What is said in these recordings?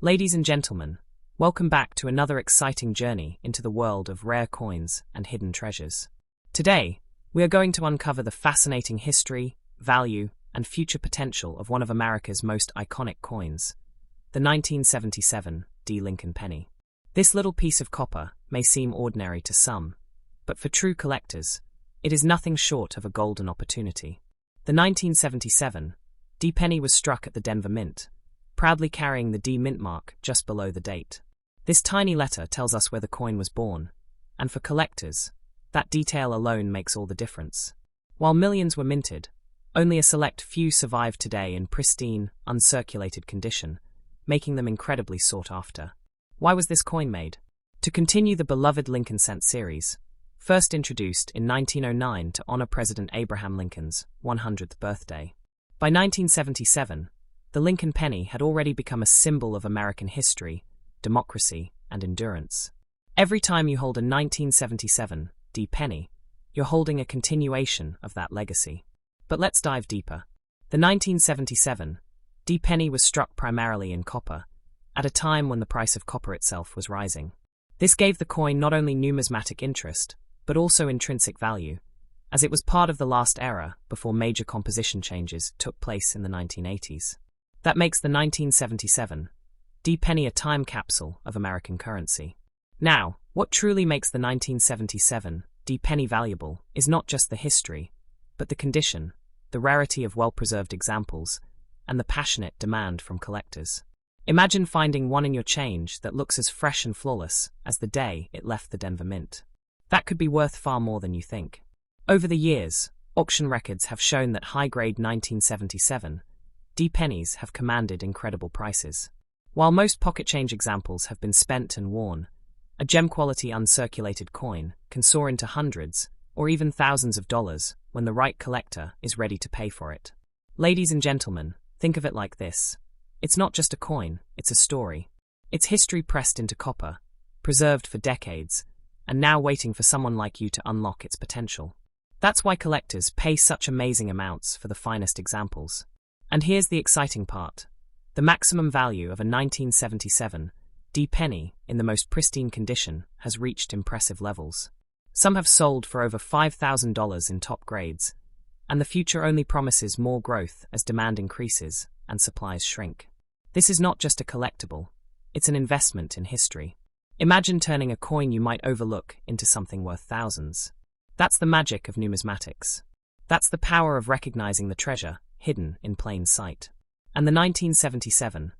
Ladies and gentlemen, welcome back to another exciting journey into the world of rare coins and hidden treasures. Today, we are going to uncover the fascinating history, value, and future potential of one of America's most iconic coins, the 1977 D. Lincoln penny. This little piece of copper may seem ordinary to some, but for true collectors, it is nothing short of a golden opportunity. The 1977 D. penny was struck at the Denver Mint, proudly carrying the D mintmark just below the date. This tiny letter tells us where the coin was born, and for collectors, that detail alone makes all the difference. While millions were minted, only a select few survive today in pristine, uncirculated condition, making them incredibly sought after. Why was this coin made? To continue the beloved Lincoln Cent series, first introduced in 1909 to honor President Abraham Lincoln's 100th birthday. By 1977, the Lincoln penny had already become a symbol of American history, democracy, and endurance. Every time you hold a 1977 D penny, you're holding a continuation of that legacy. But let's dive deeper. The 1977 D penny was struck primarily in copper, at a time when the price of copper itself was rising. This gave the coin not only numismatic interest, but also intrinsic value, as it was part of the last era before major composition changes took place in the 1980s. That makes the 1977 D penny a time capsule of American currency. Now, what truly makes the 1977 D penny valuable is not just the history, but the condition, the rarity of well-preserved examples, and the passionate demand from collectors. Imagine finding one in your change that looks as fresh and flawless as the day it left the Denver Mint. That could be worth far more than you think. Over the years, auction records have shown that high-grade 1977 D pennies have commanded incredible prices. While most pocket change examples have been spent and worn, a gem-quality uncirculated coin can soar into hundreds or even thousands of dollars when the right collector is ready to pay for it. Ladies and gentlemen, think of it like this. It's not just a coin, it's a story. It's history pressed into copper, preserved for decades, and now waiting for someone like you to unlock its potential. That's why collectors pay such amazing amounts for the finest examples. And here's the exciting part. The maximum value of a 1977 D penny in the most pristine condition has reached impressive levels. Some have sold for over $5,000 in top grades, and the future only promises more growth as demand increases and supplies shrink. This is not just a collectible, it's an investment in history. Imagine turning a coin you might overlook into something worth thousands. That's the magic of numismatics. That's the power of recognizing the treasure hidden in plain sight. And the 1977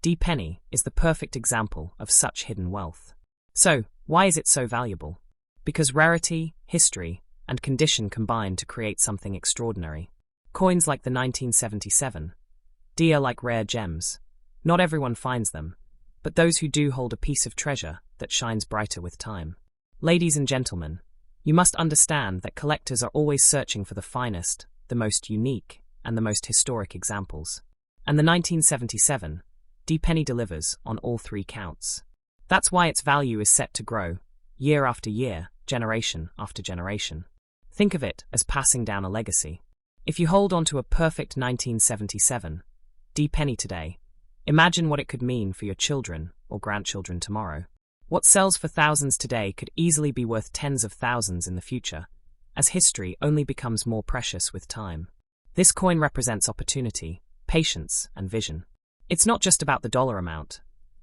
D penny is the perfect example of such hidden wealth. So, why is it so valuable? Because rarity, history, and condition combine to create something extraordinary. Coins like the 1977 D are like rare gems. Not everyone finds them, but those who do hold a piece of treasure that shines brighter with time. Ladies and gentlemen, you must understand that collectors are always searching for the finest, the most unique, and the most historic examples. And the 1977 D penny delivers on all three counts. That's why its value is set to grow, year after year, generation after generation. Think of it as passing down a legacy. If you hold on to a perfect 1977 D penny today, imagine what it could mean for your children or grandchildren tomorrow. What sells for thousands today could easily be worth tens of thousands in the future, as history only becomes more precious with time. This coin represents opportunity, patience, and vision. It's not just about the dollar amount,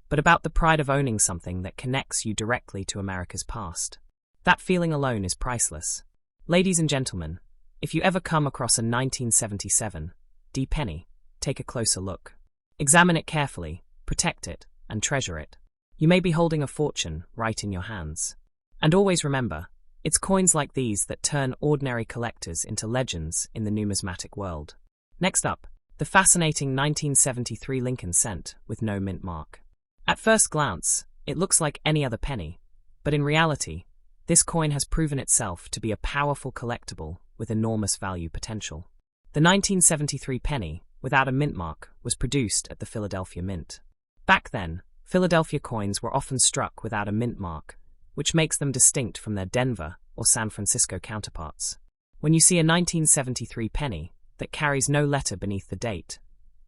but about the pride of owning something that connects you directly to America's past. That feeling alone is priceless. Ladies and gentlemen, if you ever come across a 1977 D penny, take a closer look. Examine it carefully, protect it, and treasure it. You may be holding a fortune right in your hands. And always remember, it's coins like these that turn ordinary collectors into legends in the numismatic world. Next up, the fascinating 1973 Lincoln Cent with no mint mark. At first glance, it looks like any other penny, but in reality, this coin has proven itself to be a powerful collectible with enormous value potential. The 1973 penny, without a mint mark, was produced at the Philadelphia Mint. Back then, Philadelphia coins were often struck without a mint mark, which makes them distinct from their Denver or San Francisco counterparts. When you see a 1973 penny that carries no letter beneath the date,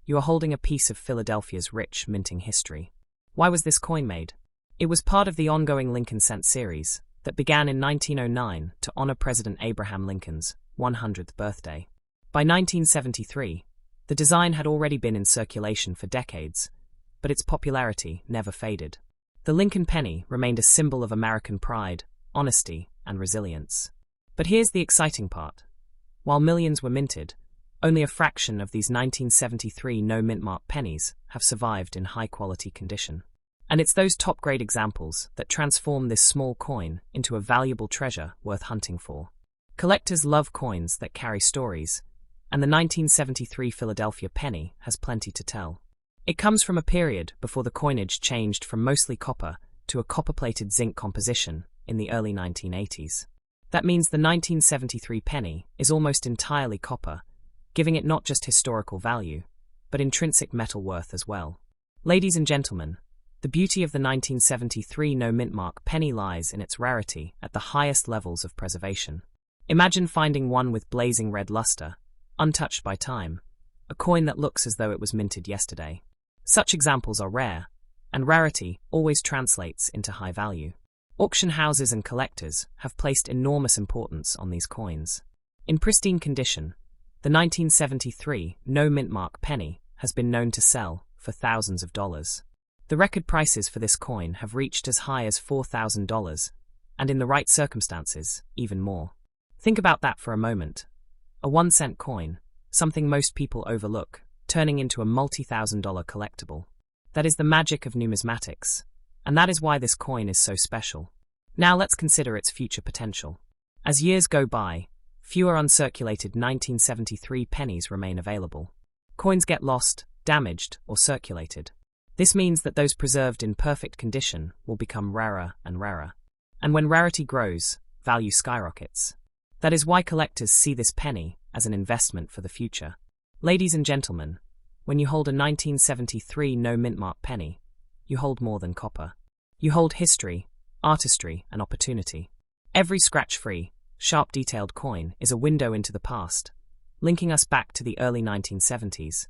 you are holding a piece of Philadelphia's rich minting history. Why was this coin made? It was part of the ongoing Lincoln Cent series that began in 1909 to honor President Abraham Lincoln's 100th birthday. By 1973, the design had already been in circulation for decades, but its popularity never faded. The Lincoln penny remained a symbol of American pride, honesty, and resilience. But here's the exciting part. While millions were minted, only a fraction of these 1973 no-mintmark pennies have survived in high-quality condition. And it's those top-grade examples that transform this small coin into a valuable treasure worth hunting for. Collectors love coins that carry stories, and the 1973 Philadelphia penny has plenty to tell. It comes from a period before the coinage changed from mostly copper to a copper-plated zinc composition in the early 1980s. That means the 1973 penny is almost entirely copper, giving it not just historical value, but intrinsic metal worth as well. Ladies and gentlemen, the beauty of the 1973 no-mintmark penny lies in its rarity at the highest levels of preservation. Imagine finding one with blazing red luster, untouched by time, a coin that looks as though it was minted yesterday. Such examples are rare, and rarity always translates into high value. Auction houses and collectors have placed enormous importance on these coins. In pristine condition, the 1973 no-mintmark penny has been known to sell for thousands of dollars. The record prices for this coin have reached as high as $4,000, and in the right circumstances, even more. Think about that for a moment. A 1-cent coin, something most people overlook, turning into a multi-thousand-dollar collectible. That is the magic of numismatics, and that is why this coin is so special. Now let's consider its future potential. As years go by, fewer uncirculated 1973 pennies remain available. Coins get lost, damaged, or circulated. This means that those preserved in perfect condition will become rarer and rarer. And when rarity grows, value skyrockets. That is why collectors see this penny as an investment for the future. Ladies and gentlemen, when you hold a 1973 no-mintmark penny, you hold more than copper. You hold history, artistry, and opportunity. Every scratch-free, sharp detailed coin is a window into the past, linking us back to the early 1970s,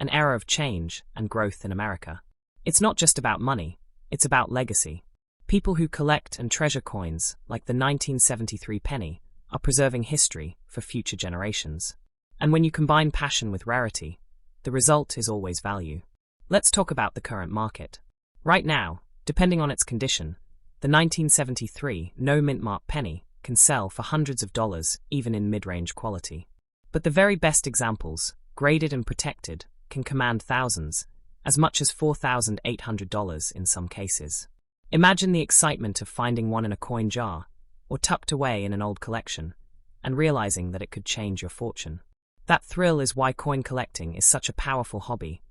an era of change and growth in America. It's not just about money, it's about legacy. People who collect and treasure coins, like the 1973 penny, are preserving history for future generations. And when you combine passion with rarity, the result is always value. Let's talk about the current market. Right now, depending on its condition, the 1973 no-mintmark penny can sell for hundreds of dollars even in mid-range quality. But the very best examples, graded and protected, can command thousands, as much as $4,800 in some cases. Imagine the excitement of finding one in a coin jar, or tucked away in an old collection, and realizing that it could change your fortune. That thrill is why coin collecting is such a powerful hobby,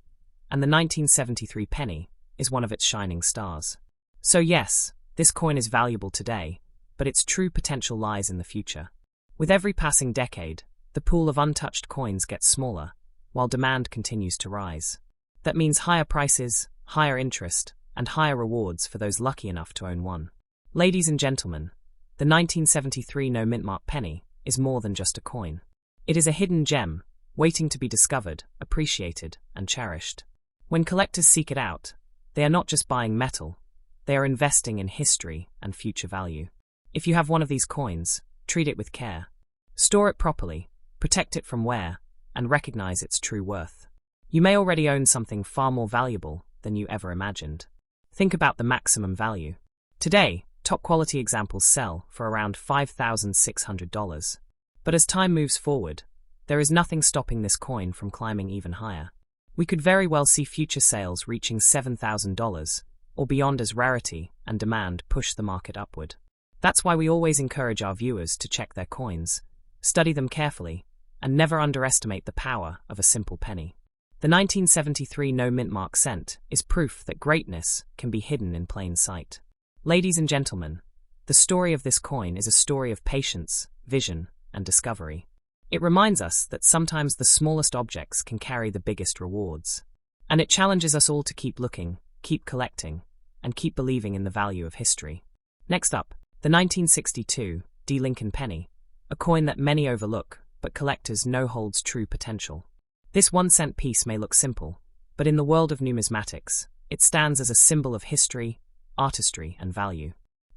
and the 1973 penny is one of its shining stars. So yes, this coin is valuable today, but its true potential lies in the future. With every passing decade, the pool of untouched coins gets smaller, while demand continues to rise. That means higher prices, higher interest, and higher rewards for those lucky enough to own one. Ladies and gentlemen, the 1973 no-mintmark penny is more than just a coin. It is a hidden gem, waiting to be discovered, appreciated, and cherished. When collectors seek it out, they are not just buying metal, they are investing in history and future value. If you have one of these coins, treat it with care. Store it properly, protect it from wear, and recognize its true worth. You may already own something far more valuable than you ever imagined. Think about the maximum value. Today, top-quality examples sell for around $5,600. But as time moves forward, there is nothing stopping this coin from climbing even higher. We could very well see future sales reaching $7,000 or beyond as rarity and demand push the market upward. That's why we always encourage our viewers to check their coins, study them carefully, and never underestimate the power of a simple penny. The 1973 no-mintmark cent is proof that greatness can be hidden in plain sight. Ladies and gentlemen, the story of this coin is a story of patience, vision, and discovery. It reminds us that sometimes the smallest objects can carry the biggest rewards. And it challenges us all to keep looking, keep collecting, and keep believing in the value of history. Next up, the 1962 D. Lincoln penny, a coin that many overlook, but collectors know holds true potential. This 1-cent piece may look simple, but in the world of numismatics, it stands as a symbol of history, artistry, and value.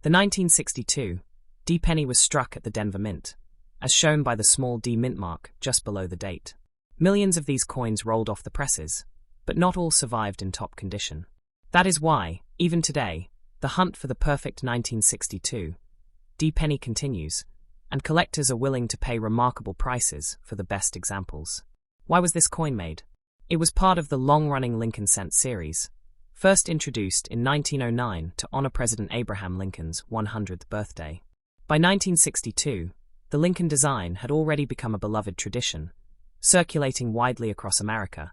The 1962 D penny was struck at the Denver Mint, as shown by the small D mintmark just below the date. Millions of these coins rolled off the presses, but not all survived in top condition. That is why, even today, the hunt for the perfect 1962 D penny continues, and collectors are willing to pay remarkable prices for the best examples. Why was this coin made? It was part of the long-running Lincoln cent series, first introduced in 1909 to honor President Abraham Lincoln's 100th birthday. By 1962, the Lincoln design had already become a beloved tradition, circulating widely across America,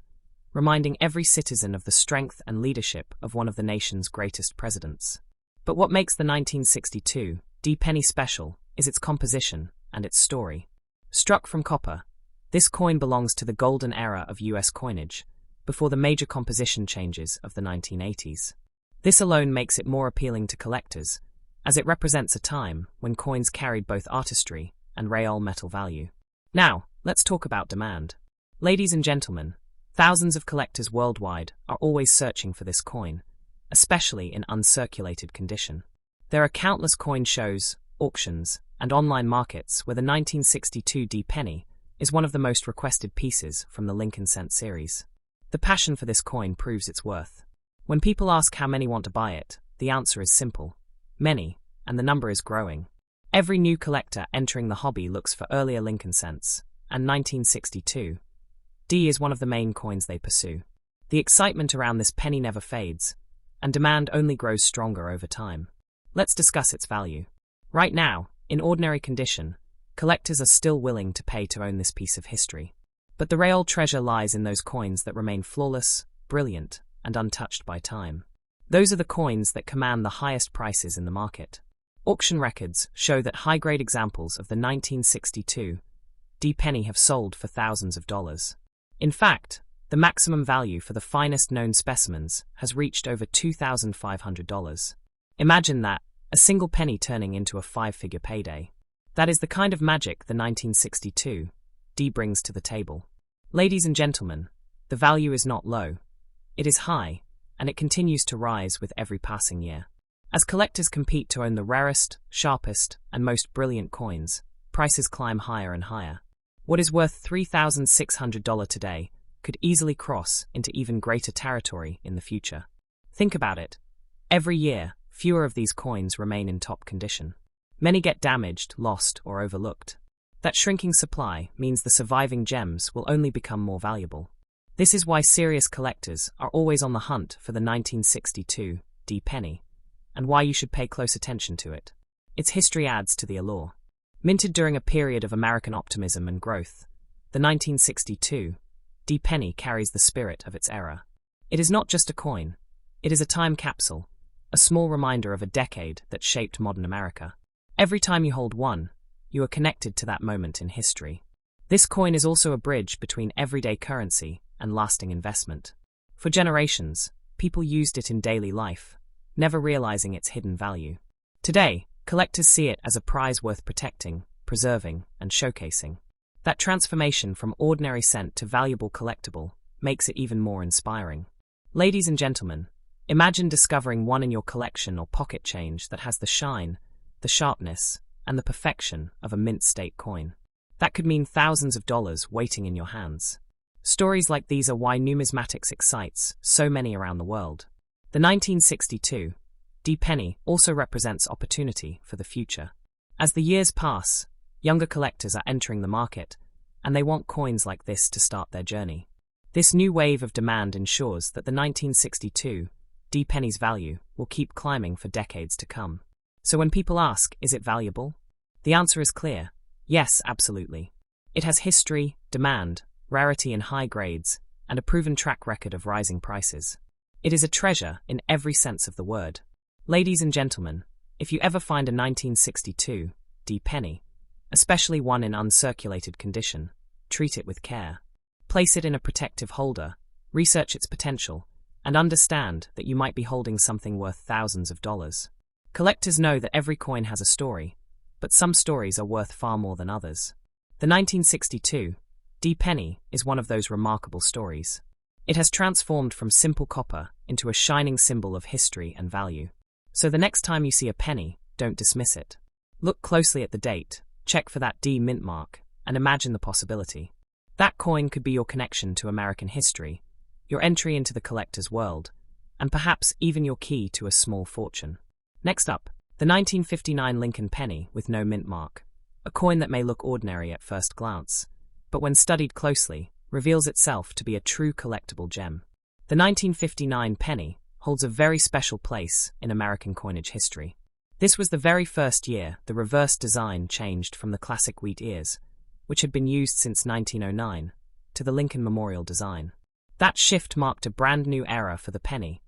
reminding every citizen of the strength and leadership of one of the nation's greatest presidents. But what makes the 1962 D penny special is its composition and its story. Struck from copper, this coin belongs to the golden era of U.S. coinage, before the major composition changes of the 1980s. This alone makes it more appealing to collectors, as it represents a time when coins carried both artistry and real metal value. Now, let's talk about demand. Ladies and gentlemen, thousands of collectors worldwide are always searching for this coin, especially in uncirculated condition. There are countless coin shows, auctions, and online markets where the 1962 D penny is one of the most requested pieces from the Lincoln cent series. The passion for this coin proves its worth. When people ask how many want to buy it, the answer is simple: many, and the number is growing. Every new collector entering the hobby looks for earlier Lincoln cents, and 1962 D is one of the main coins they pursue. The excitement around this penny never fades, and demand only grows stronger over time. Let's discuss its value. Right now, in ordinary condition, collectors are still willing to pay to own this piece of history. But the real treasure lies in those coins that remain flawless, brilliant, and untouched by time. Those are the coins that command the highest prices in the market. Auction records show that high-grade examples of the 1962 D penny have sold for thousands of dollars. In fact, the maximum value for the finest known specimens has reached over $2,500. Imagine that, a single penny turning into a five-figure payday. That is the kind of magic the 1962 D brings to the table. Ladies and gentlemen, the value is not low. It is high, and it continues to rise with every passing year. As collectors compete to own the rarest, sharpest, and most brilliant coins, prices climb higher and higher. What is worth $3,600 today could easily cross into even greater territory in the future. Think about it. Every year, fewer of these coins remain in top condition. Many get damaged, lost, or overlooked. That shrinking supply means the surviving gems will only become more valuable. This is why serious collectors are always on the hunt for the 1962 D penny, and why you should pay close attention to it. Its history adds to the allure. Minted during a period of American optimism and growth, the 1962 D penny carries the spirit of its era. It is not just a coin. It is a time capsule, a small reminder of a decade that shaped modern America. Every time you hold one, you are connected to that moment in history. This coin is also a bridge between everyday currency and lasting investment. For generations, people used it in daily life, never realizing its hidden value. Today, collectors see it as a prize worth protecting, preserving, and showcasing. That transformation from ordinary cent to valuable collectible makes it even more inspiring. Ladies and gentlemen, imagine discovering one in your collection or pocket change that has the shine, the sharpness, and the perfection of a mint state coin. That could mean thousands of dollars waiting in your hands. Stories like these are why numismatics excites so many around the world. The 1962 D penny also represents opportunity for the future. As the years pass, younger collectors are entering the market, and they want coins like this to start their journey. This new wave of demand ensures that the 1962 D penny's value will keep climbing for decades to come. So when people ask, is it valuable? The answer is clear. Yes, absolutely. It has history, demand, rarity in high grades, and a proven track record of rising prices. It is a treasure in every sense of the word. Ladies and gentlemen, if you ever find a 1962 D penny, especially one in uncirculated condition, treat it with care. Place it in a protective holder, research its potential, and understand that you might be holding something worth thousands of dollars. Collectors know that every coin has a story, but some stories are worth far more than others. The 1962 D penny is one of those remarkable stories. It has transformed from simple copper into a shining symbol of history and value. So the next time you see a penny, don't dismiss it. Look closely at the date, check for that D mint mark, and imagine the possibility. That coin could be your connection to American history, your entry into the collector's world, and perhaps even your key to a small fortune. Next up, the 1959 Lincoln penny with no mint mark, a coin that may look ordinary at first glance, but when studied closely, reveals itself to be a true collectible gem. The 1959 penny holds a very special place in American coinage history. This was the very first year the reverse design changed from the classic wheat ears, which had been used since 1909, to the Lincoln Memorial design. That shift marked a brand new era for the penny,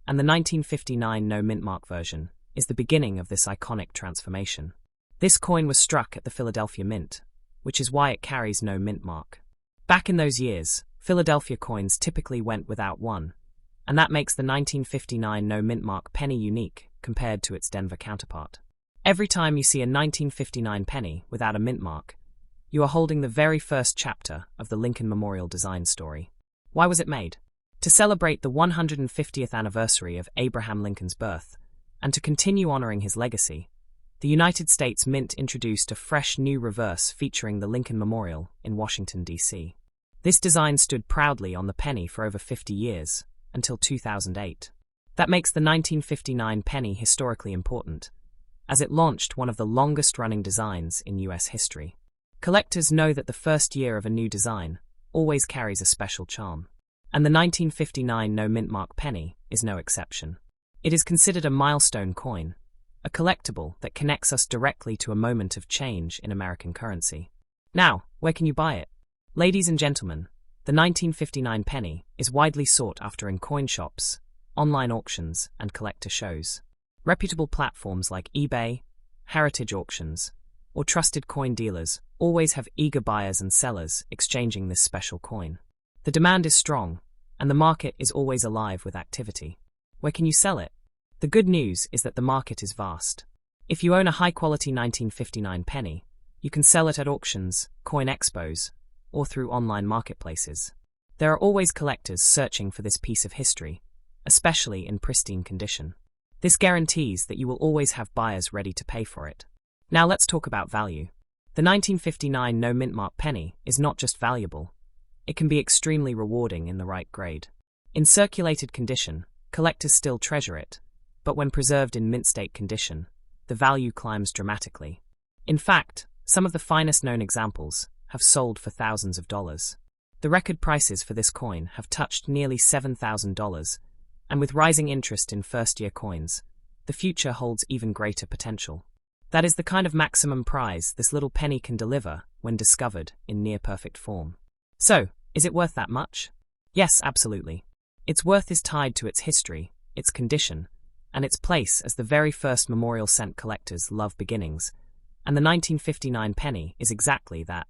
and the 1959 no mint mark version is the beginning of this iconic transformation. This coin was struck at the Philadelphia Mint, which is why it carries no mint mark. Back in those years, Philadelphia coins typically went without one, and that makes the 1959 no mint mark penny unique compared to its Denver counterpart. Every time you see a 1959 penny without a mint mark, you are holding the very first chapter of the Lincoln Memorial design story. Why was it made? To celebrate the 150th anniversary of Abraham Lincoln's birth, and to continue honoring his legacy, the United States Mint introduced a fresh new reverse featuring the Lincoln Memorial in Washington, D.C. This design stood proudly on the penny for over 50 years, until 2008. That makes the 1959 penny historically important, as it launched one of the longest-running designs in U.S. history. Collectors know that the first year of a new design always carries a special charm, and the 1959 no mint mark penny is no exception. It is considered a milestone coin, a collectible that connects us directly to a moment of change in American currency. Now, where can you buy it? Ladies and gentlemen, the 1959 penny is widely sought after in coin shops, online auctions, and collector shows. Reputable platforms like eBay, heritage auctions, or trusted coin dealers always have eager buyers and sellers exchanging this special coin. The demand is strong, and the market is always alive with activity. Where can you sell it? The good news is that the market is vast. If you own a high-quality 1959 penny, you can sell it at auctions, coin expos, or through online marketplaces. There are always collectors searching for this piece of history, especially in pristine condition. This guarantees that you will always have buyers ready to pay for it. Now let's talk about value. The 1959 no mint mark penny is not just valuable, it can be extremely rewarding in the right grade. In circulated condition, collectors still treasure it, but when preserved in mint state condition, the value climbs dramatically. In fact, some of the finest known examples have sold for thousands of dollars. The record prices for this coin have touched nearly $7,000, and with rising interest in first-year coins, the future holds even greater potential. That is the kind of maximum prize this little penny can deliver when discovered in near-perfect form. So, is it worth that much? Yes, absolutely. Its worth is tied to its history, its condition, and its place as the very first memorial cent collectors love beginnings, and the 1959 penny is exactly that,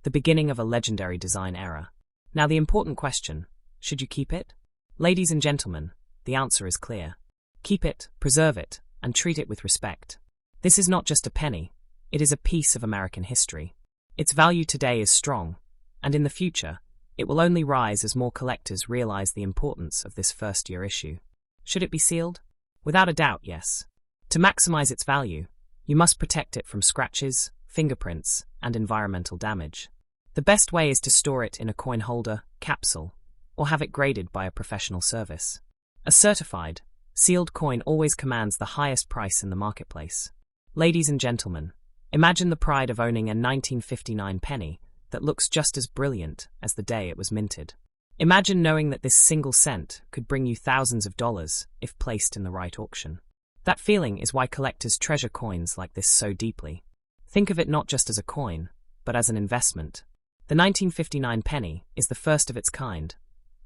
the beginning of a legendary design era. Now the important question, should you keep it? Ladies and gentlemen, the answer is clear. Keep it, preserve it, and treat it with respect. This is not just a penny, it is a piece of American history. Its value today is strong, and in the future, it will only rise as more collectors realize the importance of this first-year issue. Should it be sealed? Without a doubt, yes. To maximize its value, you must protect it from scratches, fingerprints, and environmental damage. The best way is to store it in a coin holder, capsule, or have it graded by a professional service. A certified, sealed coin always commands the highest price in the marketplace. Ladies and gentlemen, imagine the pride of owning a 1959 penny that looks just as brilliant as the day it was minted. Imagine knowing that this single cent could bring you thousands of dollars if placed in the right auction. That feeling is why collectors treasure coins like this so deeply. Think of it not just as a coin, but as an investment. The 1959 penny is the first of its kind,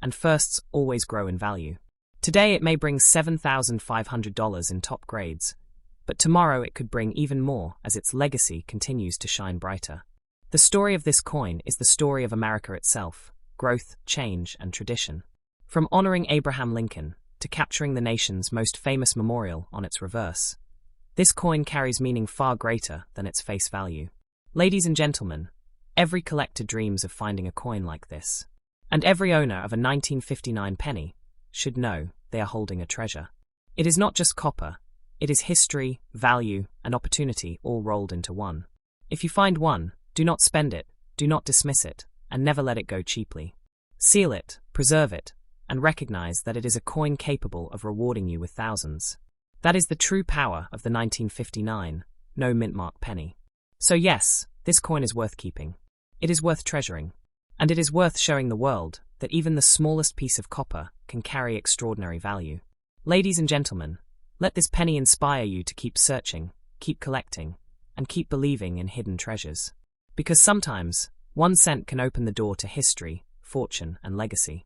and firsts always grow in value. Today it may bring $7,500 in top grades, but tomorrow it could bring even more as its legacy continues to shine brighter. The story of this coin is the story of America itself, growth, change, and tradition. From honoring Abraham Lincoln to capturing the nation's most famous memorial on its reverse, this coin carries meaning far greater than its face value. Ladies and gentlemen, every collector dreams of finding a coin like this. And every owner of a 1959 penny should know they are holding a treasure. It is not just copper, it is history, value, and opportunity all rolled into one. If you find one, do not spend it, do not dismiss it, and never let it go cheaply. Seal it, preserve it, and recognize that it is a coin capable of rewarding you with thousands. That is the true power of the 1959, no mintmark penny. So yes, this coin is worth keeping. It is worth treasuring. And it is worth showing the world that even the smallest piece of copper can carry extraordinary value. Ladies and gentlemen, let this penny inspire you to keep searching, keep collecting, and keep believing in hidden treasures. Because sometimes, 1 cent can open the door to history, fortune, and legacy.